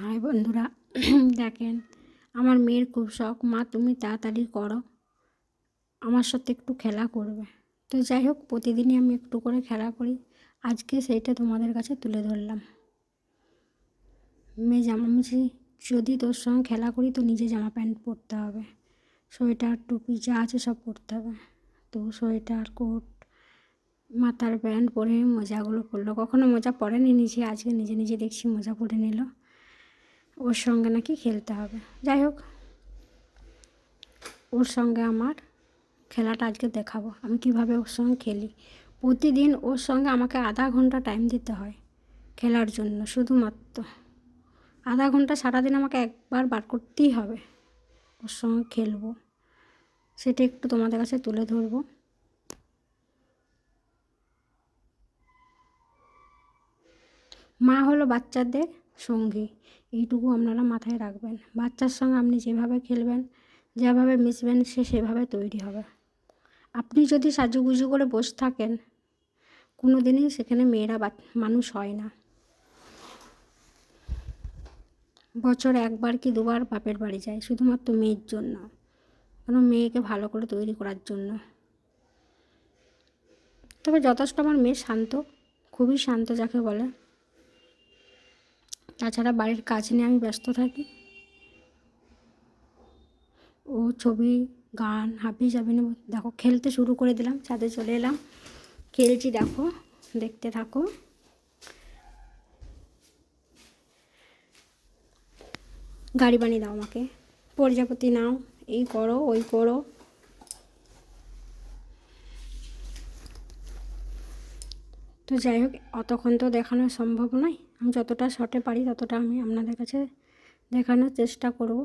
High বন্ধুরা, দেখেন আমার মেয়ের খুব শখ, মা তুমি তাড়াতাড়ি করো, আমার সাথে একটু খেলা করবে। তো যাই হোক, প্রতিদিনই আমি একটু করে খেলা করি, আজকে সেইটা তোমাদের কাছে তুলে ধরলাম। মেয়ে জামামিছি, যদি তোর সঙ্গে খেলা করি তো নিজে জামা প্যান্ট পরতে হবে, সোয়েটার টুপি যা আছে সব পরতে হবে। তো সোয়েটার কোট মাথার ব্যান্ড পরে মোজাগুলো পরলো, কখনো মোজা পরেনি নিজে, আজকে নিজে নিজে দেখছি মোজা পরে নিল, ওর সঙ্গে নাকি খেলতে হবে। যাই হোক, ওর সঙ্গে আমার খেলাটা আজকে দেখাবো আমি কিভাবে ওর সঙ্গে খেলি। প্রতিদিন ওর সঙ্গে আমাকে আধা ঘন্টা টাইম দিতে হয় খেলার জন্য, শুধুমাত্র আধা ঘন্টা সারাদিন আমাকে একবার বার করতেই হবে, ওর সঙ্গে খেলবো, সেটা একটু তোমাদের কাছে তুলে ধরবো। মা হলো বাচ্চাদের সঙ্গী, এইটুকু আপনারা মাথায় রাখবেন। বাচ্চার সঙ্গে আপনি যেভাবে খেলবেন, যেভাবে মিশবেন, সে সেভাবে তৈরি হবে। আপনি যদি সাজুগুজু করে বসে থাকেন, কোনো দিনই সেখানে মেয়েরা মানুষ হয় না। বছরে একবার কি দুবার বাপের বাড়ি যায় শুধুমাত্র মেয়ের জন্য, কোনো মেয়েকে ভালো করে তৈরি করার জন্য। তবে যথেষ্ট আমার মেয়ে শান্ত, খুবই শান্ত যাকে বলে। তাছাড়া বাড়ির কাজ নিয়ে আমি ব্যস্ত থাকি, ও ছবি গান হাবি যাবি না। দেখো খেলতে শুরু করে দিলাম, ছাদে চলে এলাম, খেলছি, দেখো দেখতে থাকো। গাড়ি বানিয়ে দাও আমাকে, প্রজাপতি নাও, এই করো ওই করো। তো যাই হোক, অতক্ষণ তো দেখানো সম্ভব নয়, আমি যতটা শর্টে পারি ততটা আমি আপনাদের কাছে দেখানোর চেষ্টা করব।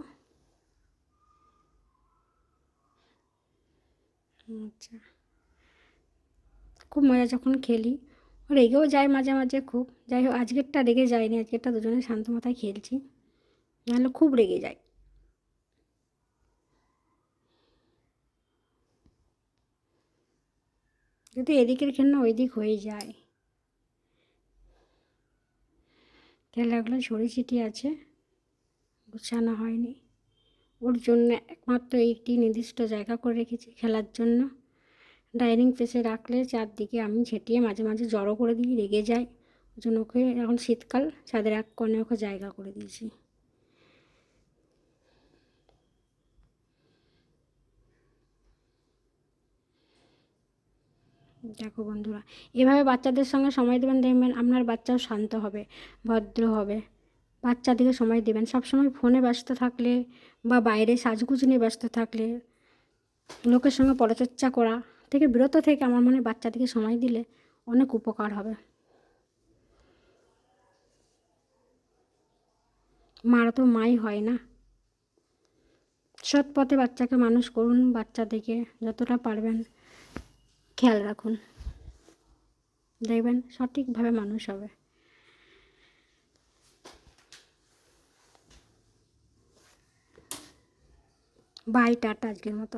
আচ্ছা, খুব মজা যখন খেলি, রেগেও যায় মাঝে মাঝে খুব। যাই হোক, আজকেরটা রেগে যায়নি, আজকেরটা দুজনে শান্ত মাথায় খেলছি, নাহলে খুব রেগে যায়। যদি এদিকের খেলনা ওই দিক হয়ে যায়, খেলাগুলো ছড়িয়ে ছিটিয়ে আছে, গুছানো হয়নি। ওর জন্য একমাত্র একটি নির্দিষ্ট জায়গা করে রেখেছি খেলার জন্য। ডাইনিং পেসে রাখলে চারদিকে আমি ঝেঁটিয়ে মাঝে মাঝে জড়ো করে দিই, রেগে যায়। ওই জন্য ওকে এখন শীতকাল ছাদের এক কোণে ওকে জায়গা করে দিয়েছি। দেখো বন্ধুরা, এভাবে বাচ্চাদের সঙ্গে সময় দেবেন, দেখবেন আপনার বাচ্চাও শান্ত হবে, ভদ্র হবে। বাচ্চাদেরকে সময় দেবেন, সবসময় ফোনে ব্যস্ত থাকলে বা বাইরে সাজগুজ নিয়ে ব্যস্ত থাকলে, লোকের সঙ্গে পরচর্চা করা থেকে বিরত থেকে আমার মনে হয় বাচ্চাদেরকে সময় দিলে অনেক উপকার হবে। মারা তো মাই হয় না। সৎ পথে বাচ্চাকে মানুষ করুন, বাচ্চাদেরকে যতটা পারবেন খেয়াল রাখুন, দেখবেন সঠিকভাবে মানুষ হবে। বাই, টাটা আজকের মতো।